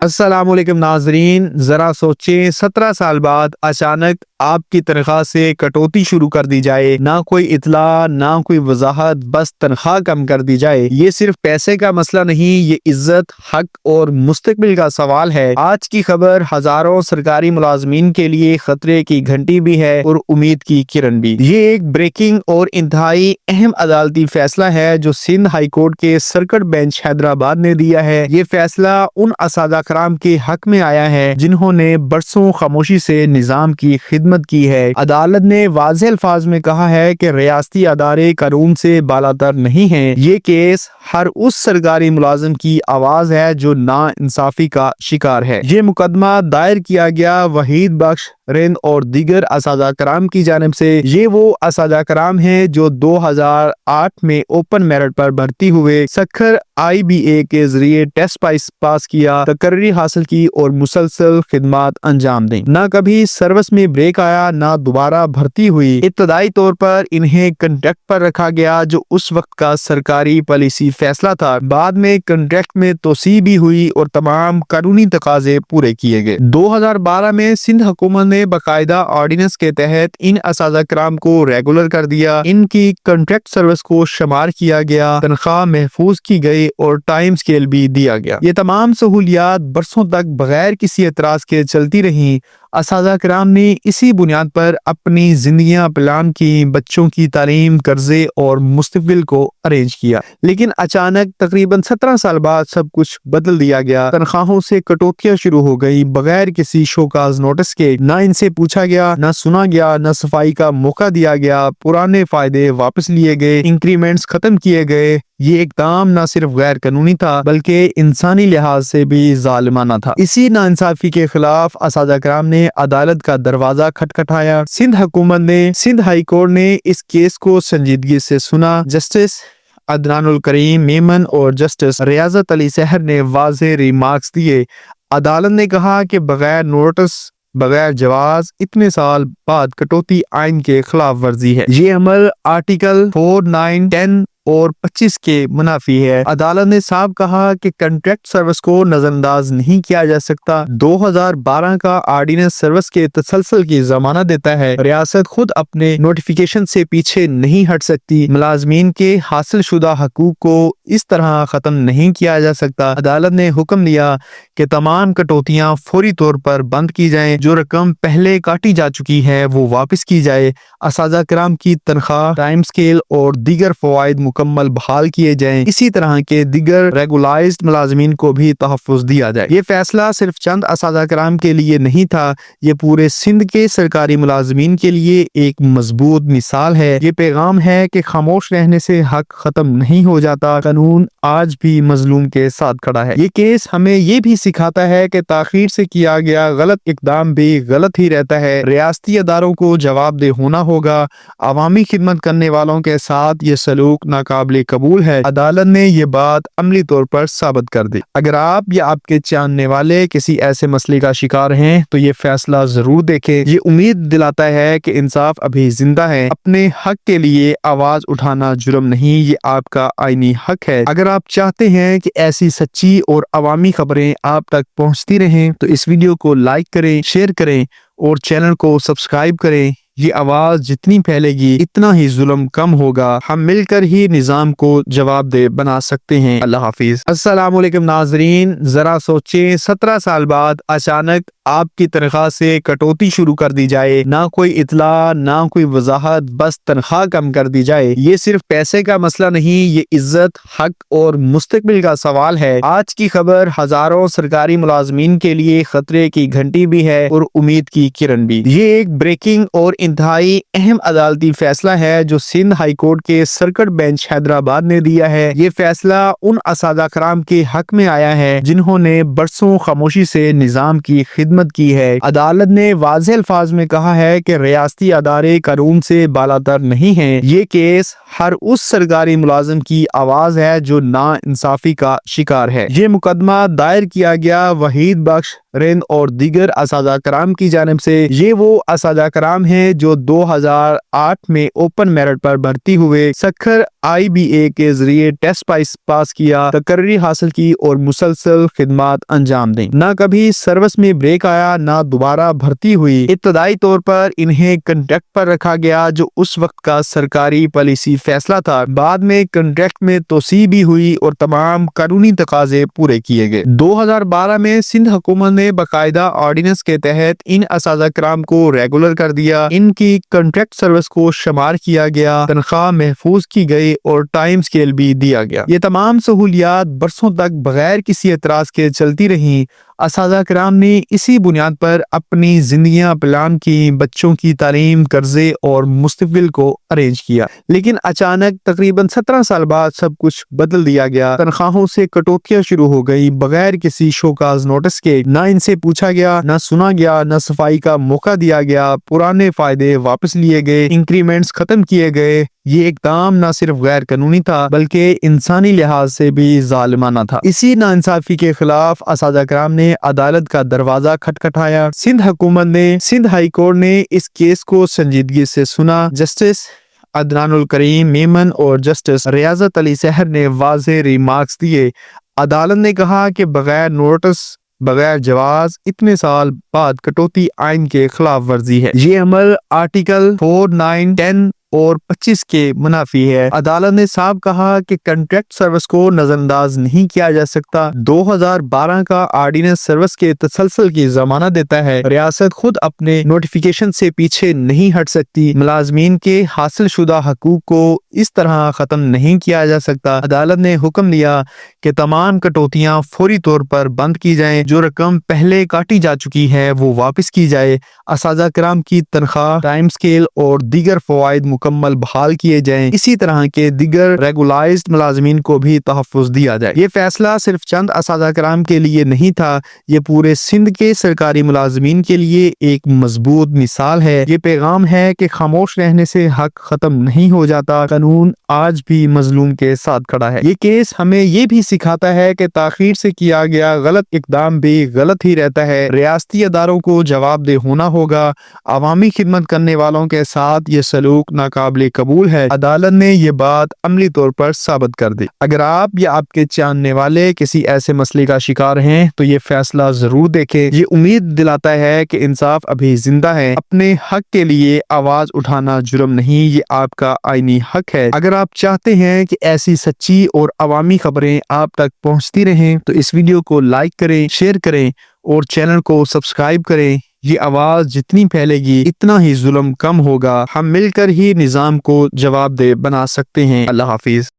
अस्सलाम वालेकुम नाजरीन, जरा सोचें 17 साल बाद अचानक आपकी तनख्वाह से कटौती शुरू कर दी जाए, ना कोई इतला ना कोई वजाहत, बस तनख्वाह कम कर दी जाए। ये सिर्फ पैसे का मसला नहीं, ये इज्जत, हक और मुस्तकबिल का सवाल है। आज की खबर हजारों सरकारी मुलाजमीन के लिए खतरे की घंटी भी है और उम्मीद की किरण भी। ये एक ब्रेकिंग और इंतहाई अहम अदालती फैसला है जो सिंध हाई कोर्ट के सर्किट बेंच हैदराबाद ने दिया है। ये फैसला उन असादा कराम के हक में आया है जिन्होंने बरसों खामोशी से निजाम की खिदमत की है। अदालत ने वाज़ेह अल्फाज में कहा है कि रियासती अदारे कानून से बालातर नहीं हैं। ये केस हर उस सरकारी मुलाजिम की आवाज है जो ना इंसाफी का शिकार है। ये मुकदमा दायर किया गया वहीद बख्श रिंद और दीगर असादा कराम की जानिब से। ये वो असादा कराम हैं जो 2008 में ओपन मेरिट पर भर्ती हुए, सखर IBA के जरिए टेस्ट पास किया, तकर्री हासिल की और मुसलसल खिदमात अंजाम दी। ना कभी सर्विस में ब्रेक आया, ना दोबारा भर्ती हुई। इब्तदाई तौर पर इन्हें कंट्रैक्ट पर रखा गया जो उस वक्त का सरकारी पॉलिसी फैसला था। बाद में कंट्रैक्ट में तोसी भी हुई और तमाम कानूनी तकाजे पूरे किए गए। 2012 में सिंध हुकूमत ने बाकायदा ऑर्डिनेंस के तहत इन असादा कराम को रेगुलर कर दिया। इनकी कंट्रैक्ट सर्विस को शुमार किया गया, तनख्वाह महफूज की गई और टाइम स्केल भी दिया गया। ये तमाम सहूलियात बरसों तक बगैर किसी एतराज के चलती रही। असादा कराम ने इसी बुनियाद पर अपनी जिंदगियां प्लान की, बच्चों की तालीम, कर्जे और मुस्तकबिल को अरेंज किया। लेकिन अचानक तकरीबन 17 साल बाद सब कुछ बदल दिया गया। तनख्वाहों से कटौतियां शुरू हो गई बगैर किसी शोकाज नोटिस के। ना इनसे पूछा गया, ना सुना गया, ना सफाई का मौका दिया गया। पुराने फायदे वापस लिए गए, इंक्रीमेंट्स खत्म किए गए। ये इकदाम न सिर्फ गैर कानूनी था बल्कि इंसानी लिहाज से भी जालिमाना था। इसी नाइंसाफी के खिलाफ असादा कराम ने अदालत का दरवाजा खटखटाया। सिंध हुकूमत ने, सिंध हाई कोर्ट ने इस केस को संजीदगी से सुना। जस्टिस अदनानुल करीम मेमन और जस्टिस रियाजत अली सहर ने वाज़ेह रिमार्क्स दिए। अदालत ने कहा कि बगैर नोटिस, बगैर जवाज इतने साल बाद कटौती आइन के खिलाफ वर्जी है। ये अमल आर्टिकल 4, 9, 10 और 25 के मुनाफी है। अदालत ने साफ कहा कि कंट्रैक्ट सर्विस को नजरअंदाज नहीं किया जा सकता। 2012 का ऑर्डिनेंस सर्विस के तसलसल की जमानत देता है। रियासत खुद अपने नोटिफिकेशन से पीछे नहीं हट सकती। मुलाजमीन के हासिल शुदा हकूक को इस तरह खत्म नहीं किया जा सकता। अदालत ने हुक्म दिया कि तमाम कटौतियां फौरी तौर पर बंद की जाएं। जो रकम पहले काटी जा चुकी है वो वापस की जाए। असादा कराम की तनख्वाह, टाइम स्केल और दीगर फवाइद मुकम्मल बहाल किए जाएं। इसी तरह के दीगर रेगुलाइज्ड मुलाजमीन को भी तहफ़्फ़ुज़ दिया जाए। ये फैसला सिर्फ चंद असादा कराम के लिए नहीं था, ये पूरे सिंध के सरकारी मुलाजमीन के लिए एक मजबूत मिसाल है। ये पैगाम है कि खामोश रहने से हक खत्म नहीं हो जाता, कानून आज भी मजलूम के साथ खड़ा है। ये केस हमें ये भी सिखाता है कि ताखीर से किया गया गलत इकदाम भी गलत ही रहता है। रियासती अदारों को जवाबदेह होना होगा। अवामी खिदमत करने वालों के साथ ये सलूक नाकाबिले कबूल है। अदालत ने ये बात अमली तौर पर साबित कर दी। अगर आप या आपके जानने वाले किसी ऐसे मसले का शिकार हैं तो ये फैसला जरूर देखें। ये उम्मीद दिलाता है कि इंसाफ अभी जिंदा है। अपने हक के लिए आवाज उठाना जुर्म नहीं, ये आपका आईनी हक है। अगर आप चाहते हैं कि ऐसी सच्ची और अवामी खबरें आप तक पहुंचती रहें तो इस वीडियो को लाइक करें, शेयर करें और चैनल को सब्सक्राइब करें। ये आवाज जितनी फैलेगी इतना ही जुल्म कम होगा। हम मिलकर ही निजाम को जवाबदेह बना सकते हैं। अल्लाह हाफिज। अस्सलाम वालेकुम नाजरीन, जरा सोचें 17 साल बाद अचानक आपकी तनख्वाह से कटौती शुरू कर दी जाए, ना कोई इतला ना कोई वजाहत, बस तनख्वाह कम कर दी जाए। ये सिर्फ पैसे का मसला नहीं, ये इज्जत, हक और मुस्तकबिल का सवाल है। आज की खबर हजारों सरकारी मुलाजमीन के लिए खतरे की घंटी भी है और उम्मीद की किरण भी। ये एक ब्रेकिंग और इंतहाई अहम अदालती फैसला है जो सिंध हाई कोर्ट के सर्किट बेंच हैदराबाद ने दिया है। ये फैसला उन असादा कराम के हक में आया है जिन्होंने बरसों खामोशी से निजाम की खिदमत خدمت کی ہے۔ عدالت نے واضح الفاظ میں کہا ہے کہ ریاستی ادارے قانون سے بالاتر نہیں ہیں۔ یہ کیس ہر اس سرکاری ملازم کی آواز ہے جو نا انصافی کا شکار ہے۔ یہ مقدمہ دائر کیا گیا وحید بخش رند اور دیگر اساتذہ کرام کی جانب سے۔ یہ وہ اساتذہ کرام ہیں جو 2008 میں اوپن میرٹ پر بھرتی ہوئے، سکھر IBA کے ذریعے ٹیسٹ پاس کیا، تقرری حاصل کی اور مسلسل خدمات انجام دیں۔ نہ کبھی سروس میں بریک آیا، نہ دوبارہ بھرتی ہوئی۔ ابتدائی طور پر انہیں کنٹریکٹ پر رکھا گیا جو اس وقت کا سرکاری پالیسی فیصلہ تھا۔ بعد میں کنٹریکٹ میں توسیع بھی ہوئی اور تمام قانونی تقاضے پورے کیے گئے۔ 2012 میں سندھ حکومت نے باقاعدہ آرڈیننس کے تحت ان اساتذہ کرام کو ریگولر کر دیا۔ ان کی کنٹریکٹ سروس کو شمار کیا گیا، تنخواہ محفوظ کی گئی اور ٹائم سکیل بھی دیا گیا۔ یہ تمام سہولیات برسوں تک بغیر کسی اعتراض کے چلتی رہیں۔ اساتذہ کرام نے اسی بنیاد پر اپنی زندگیاں پلان کی، بچوں کی تعلیم، قرضے اور مستقبل کو ارینج کیا۔ لیکن اچانک تقریباً 17 سال بعد سب کچھ بدل دیا گیا۔ تنخواہوں سے کٹوتیاں شروع ہو گئی بغیر کسی شوکاز نوٹس کے۔ نہ ان سے پوچھا گیا، نہ سنا گیا، نہ صفائی کا موقع دیا گیا۔ پرانے فائدے واپس لیے گئے، انکریمنٹس ختم کیے گئے۔ یہ اقدام نہ صرف غیر قانونی تھا بلکہ انسانی لحاظ سے بھی ظالمانہ تھا۔ اسی ناانصافی کے خلاف اساتذہ کرام نے عدالت کا دروازہ کھٹکھٹایا۔ سندھ ہائی کورٹ نے اس کیس کو سنجیدگی سے سنا۔ جسٹس عدنان الکریم میمن اور جسٹس ریاضت علی سحر نے واضح ریمارکس دیے۔ عدالت نے کہا کہ بغیر نوٹس، بغیر جواز، اتنے سال بعد کٹوتی آئین کے خلاف ورزی ہے۔ یہ عمل آرٹیکل 4، 9، 10 اور 25 کے منافی ہے۔ عدالت نے صاف کہا کہ کنٹریکٹ سروس کو نظر انداز نہیں کیا جا سکتا۔ 2012 کا آرڈیننس سروس کے تسلسل کی ضمانت دیتا ہے۔ ریاست خود اپنے نوٹیفیکیشن سے پیچھے نہیں ہٹ سکتی۔ ملازمین کے حاصل شدہ حقوق کو اس طرح ختم نہیں کیا جا سکتا۔ عدالت نے حکم دیا کہ تمام کٹوتیاں فوری طور پر بند کی جائیں۔ جو رقم پہلے کاٹی جا چکی ہے وہ واپس کی جائے۔ اساتذہ کرام کی تنخواہ، ٹائم سکیل اور دیگر فوائد مکمل بحال کیے جائیں۔ اسی طرح کے دیگر ریگولائزڈ ملازمین کو بھی تحفظ دیا جائے۔ یہ فیصلہ صرف چند اساتذہ کرام کے لیے نہیں تھا، یہ پورے سندھ کے سرکاری ملازمین کے لیے ایک مضبوط مثال ہے۔ یہ پیغام ہے کہ خاموش رہنے سے حق ختم نہیں ہو جاتا، قانون آج بھی مظلوم کے ساتھ کھڑا ہے۔ یہ کیس ہمیں یہ بھی سکھاتا ہے کہ تاخیر سے کیا گیا غلط اقدام بھی غلط ہی رہتا ہے۔ ریاستی اداروں کو جواب دہ ہونا ہوگا۔ عوامی خدمت کرنے والوں کے ساتھ یہ سلوک ناقابل قبول ہے۔ عدالت نے یہ بات عملی طور پر ثابت کر دی۔ اگر آپ یا آپ کے جاننے والے کسی ایسے مسئلے کا شکار ہیں تو یہ فیصلہ ضرور دیکھیں۔ یہ امید دلاتا ہے کہ انصاف ابھی زندہ ہے۔ اپنے حق کے لیے آواز اٹھانا جرم نہیں، یہ آپ کا آئینی حق ہے۔ اگر آپ چاہتے ہیں کہ ایسی سچی اور عوامی خبریں آپ تک پہنچتی رہیں تو اس ویڈیو کو لائک کریں، شیئر کریں اور چینل کو سبسکرائب کریں۔ یہ آواز جتنی پھیلے گی اتنا ہی ظلم کم ہوگا۔ ہم مل کر ہی نظام کو جواب دہ بنا سکتے ہیں۔ اللہ حافظ۔